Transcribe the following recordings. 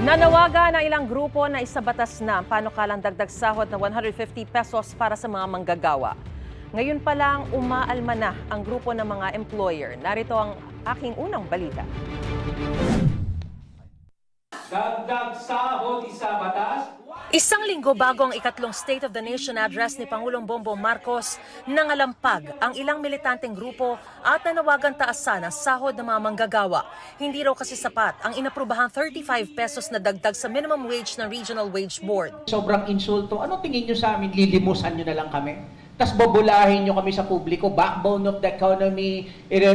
Nanawagan ng ilang grupo na isabatas na ang panukalang dagdag sahod na 150 pesos para sa mga manggagawa. Ngayon pa lang umaalma na ang grupo ng mga employer. Narito ang aking unang balita. Dagdag sahod isabatas. Isang linggo bago ang ikatlong State of the Nation address ni Pangulong Bongbong Marcos, nangalampag ang ilang militanteng grupo at nanawagan taasan ang sahod ng mga manggagawa. Hindi raw kasi sapat ang inaprubahang 35 pesos na dagdag sa minimum wage ng Regional Wage Board. Sobrang insulto. Ano tingin nyo sa amin? Lilimusan nyo na lang kami? Tapos bobolahin nyo kami sa publiko, backbone of the economy,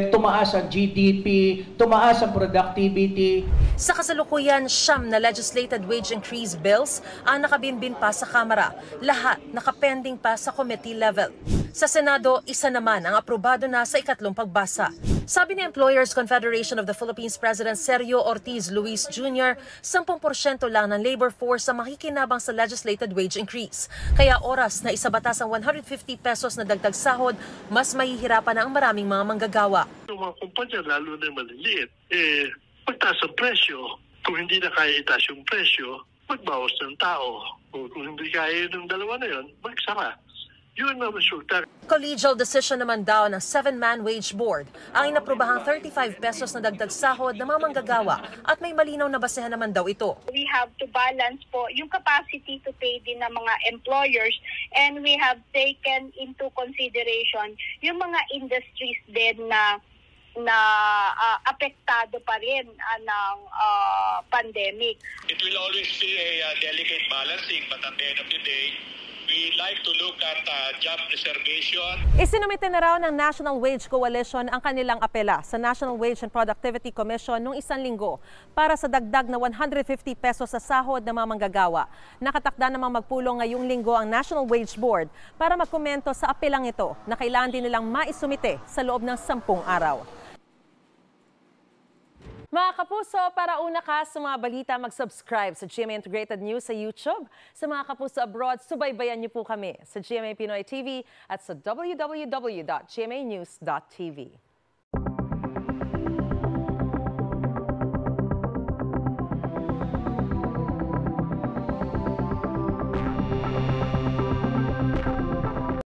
tumaas ang GDP, tumaas ang productivity. Sa kasalukuyan, 9 na legislated wage increase bills ang nakabinbin pa sa Kamara. Lahat nakapending pa sa committee level. Sa Senado, isa naman ang aprobado na sa ikatlong pagbasa. Sabi ni Employers Confederation of the Philippines President Sergio Ortiz Luis Jr., 10% lang ng labor force ang makikinabang sa legislated wage increase. Kaya oras na isabatas ang 150 pesos na dagdag sahod, mas mahihirapan na ang maraming mga manggagawa. Yung mga kumpanya, lalo na maliliit, pagtaas ang presyo. Kung hindi na kaya itaas yung presyo, magbawas ng tao. Kung hindi kaya ng dalawa na yun, magsara. Yun ang resulta. Collegial decision naman daw ng 7-man wage board ang inaprobahang 35 pesos na dagdag sahod ng mga manggagawa at may malinaw na basehan naman daw ito. We have to balance po yung capacity to pay din ng mga employers, and we have taken into consideration yung mga industries din na apektado pa rin ng pandemic. It will always be a delicate balancing, but at the end of the day, we like to look at job preservation. Isinumite na raw ng National Wage Coalition ang kanilang apela sa National Wage and Productivity Commission noong isang linggo para sa dagdag na 150 pesos sa sahod ng mga manggagawa. Nakatakda namang magpulong ngayong linggo ang National Wage Board para magkomento sa apelang ito na kailangan din nilang maisumite sa loob ng 10 araw. Mga kapuso, para una ka sa mga balita, mag-subscribe sa GMA Integrated News sa YouTube. Sa mga kapuso abroad, subaybayan niyo po kami sa GMA Pinoy TV at sa www.gmanews.tv.